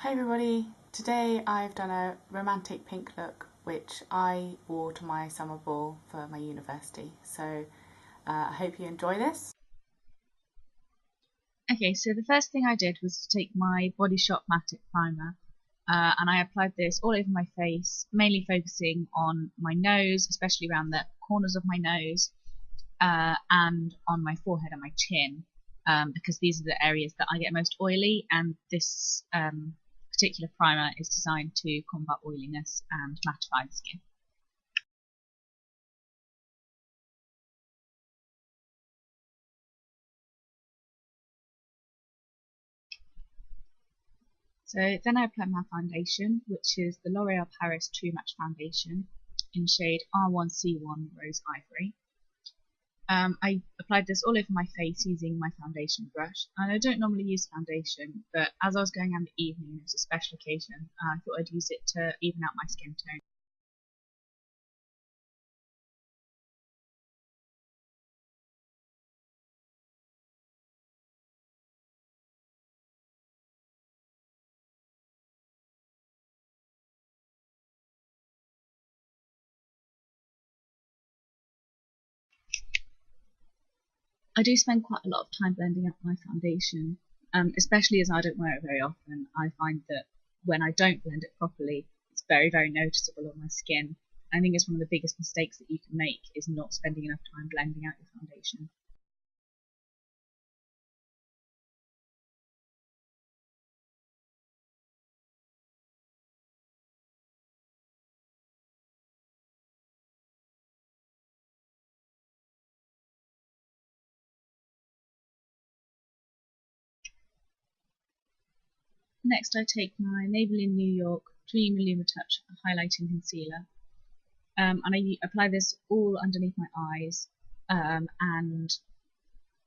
Hi everybody, today I've done a romantic pink look which I wore to my summer ball for my university, so I hope you enjoy this. Okay, so the first thing I did was to take my Body Shop Matte Primer and I applied this all over my face, mainly focusing on my nose, especially around the corners of my nose and on my forehead and my chin, because these are the areas that I get most oily, and this particular primer is designed to combat oiliness and mattify the skin. So then I apply my foundation, which is the L'Oreal Paris True Match Foundation in shade R1C1 Rose Ivory. I applied this all over my face using my foundation brush, and I don't normally use foundation, but as I was going out in the evening and it was a special occasion, I thought I'd use it to even out my skin tone. I do spend quite a lot of time blending out my foundation, especially as I don't wear it very often. I find that when I don't blend it properly, it's very, very noticeable on my skin. I think it's one of the biggest mistakes that you can make is not spending enough time blending out your foundation. Next, I take my Maybelline New York Dream Illumitouch Highlighting Concealer, and I apply this all underneath my eyes, and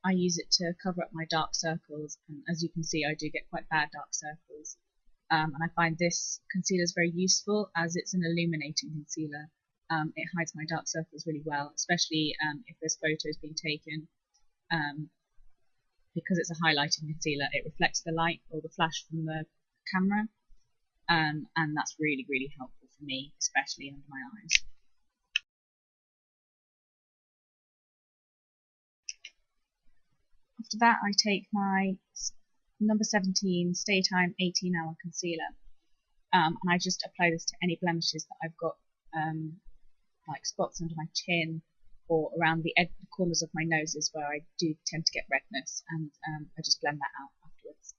I use it to cover up my dark circles. And as you can see, I do get quite bad dark circles. And I find this concealer is very useful as it's an illuminating concealer. It hides my dark circles really well, especially if there's photos being taken. Um, because it's a highlighting concealer, it reflects the light or the flash from the camera, and that's really, really helpful for me, especially under my eyes. After that, I take my number 17 Stay Time 18-hour concealer, and I just apply this to any blemishes that I've got, like spots under my chin or around the corners of my noses where I do tend to get redness, and I just blend that out afterwards.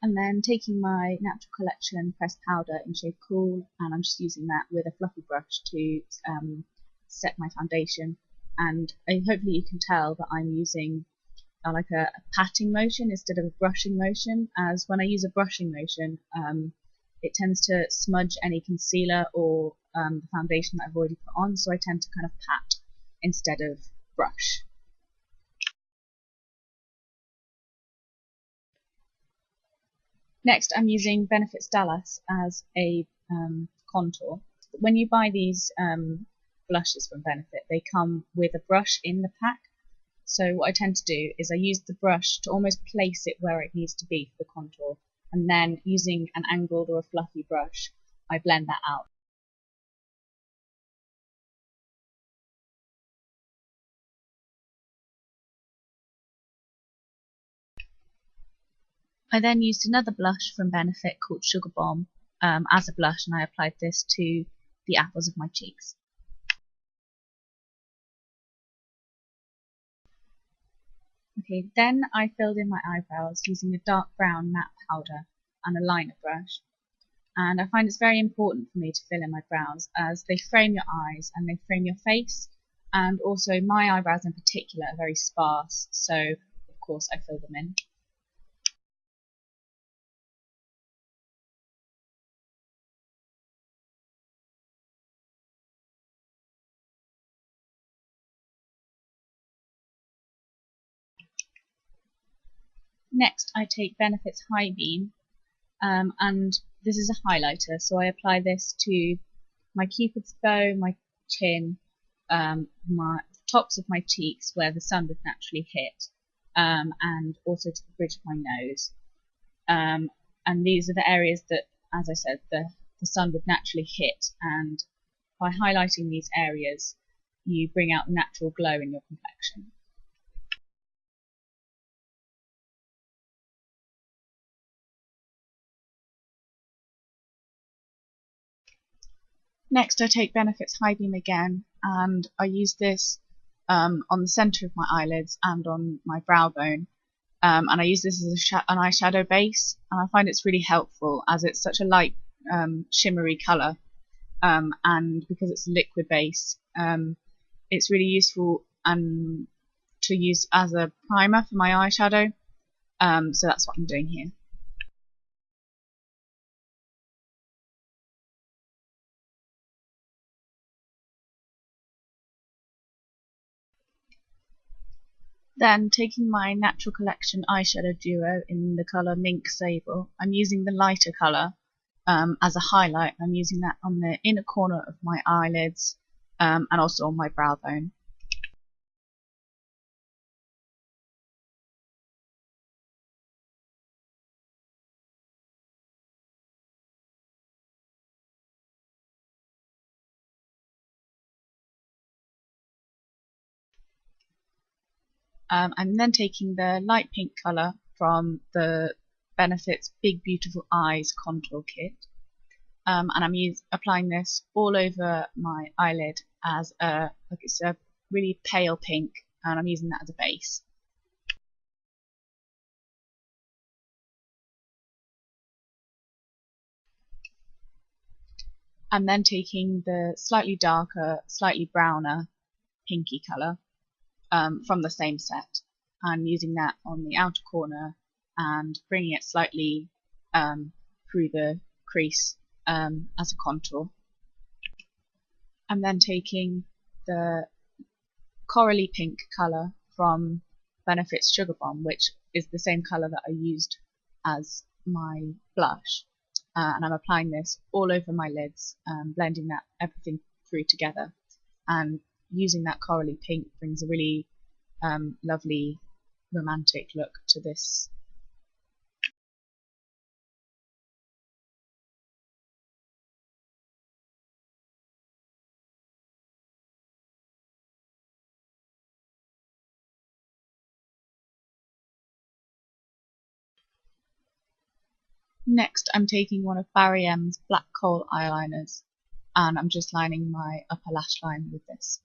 And then taking my Natural Collection pressed powder in shade Cool, and I'm just using that with a fluffy brush to set my foundation. And hopefully you can tell that I'm using like a patting motion instead of a brushing motion, as when I use a brushing motion, it tends to smudge any concealer or the foundation that I've already put on, so I tend to kind of pat instead of brush. Next, I'm using Benefit Dallas as a contour. When you buy these blushes from Benefit, they come with a brush in the pack. So what I tend to do is I use the brush to almost place it where it needs to be for the contour, and then using an angled or a fluffy brush, I blend that out. I then used another blush from Benefit called Sugar Bomb as a blush, and I applied this to the apples of my cheeks. Okay, then I filled in my eyebrows using a dark brown matte powder and a liner brush. And I find it's very important for me to fill in my brows as they frame your eyes and they frame your face. And also my eyebrows in particular are very sparse, so of course I fill them in. Next, I take Benefit's High Beam, and this is a highlighter, so I apply this to my Cupid's bow, my chin, my tops of my cheeks where the sun would naturally hit, and also to the bridge of my nose. And these are the areas that, as I said, the sun would naturally hit, and by highlighting these areas, you bring out natural glow in your complexion. Next, I take Benefit's High Beam again, and I use this on the centre of my eyelids and on my brow bone. And I use this as an eyeshadow base, and I find it's really helpful as it's such a light, shimmery colour, and because it's a liquid base, it's really useful to use as a primer for my eyeshadow. So that's what I'm doing here. Then, taking my Natural Collection eyeshadow duo in the colour Mink Sable, I'm using the lighter colour as a highlight. I'm using that on the inner corner of my eyelids and also on my brow bone. I'm then taking the light pink colour from the Benefit's Big Beautiful Eyes contour kit, and I'm applying this all over my eyelid as it's a really pale pink, and I'm using that as a base. I'm then taking the slightly darker, slightly browner pinky colour from the same set, and using that on the outer corner and bringing it slightly through the crease as a contour. I'm then taking the corally pink colour from Benefit's Sugar Bomb, which is the same colour that I used as my blush, and I'm applying this all over my lids, blending everything through together, and using that corally pink brings a really lovely romantic look to this. Next, I'm taking one of Barry M's Black Coal eyeliners, and I'm just lining my upper lash line with this.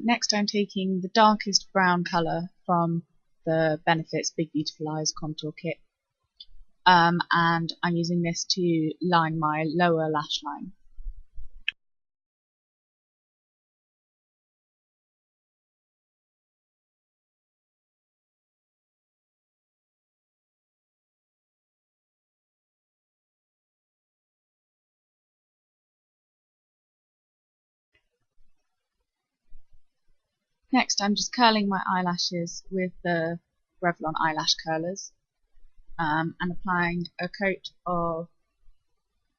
Next, I'm taking the darkest brown colour from the Benefit's Big Beautiful Eyes contour kit, and I'm using this to line my lower lash line. Next, I'm just curling my eyelashes with the Revlon eyelash curlers, and applying a coat of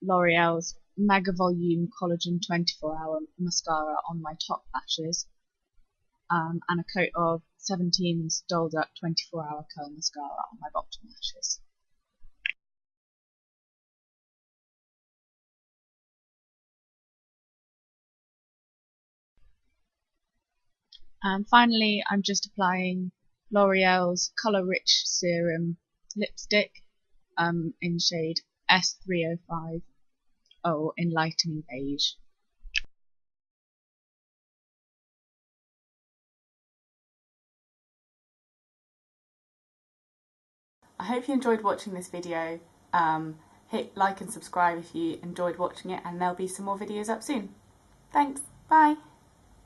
L'Oreal's Mega Volume Collagen 24-Hour Mascara on my top lashes, and a coat of 17's Dolled Up 24-Hour Curl Mascara on my bottom lashes. And finally, I'm just applying L'Oreal's Colour Rich Serum lipstick in shade S305 Enlightening Beige. I hope you enjoyed watching this video. hit like and subscribe if you enjoyed watching it, and there'll be some more videos up soon. Thanks, bye!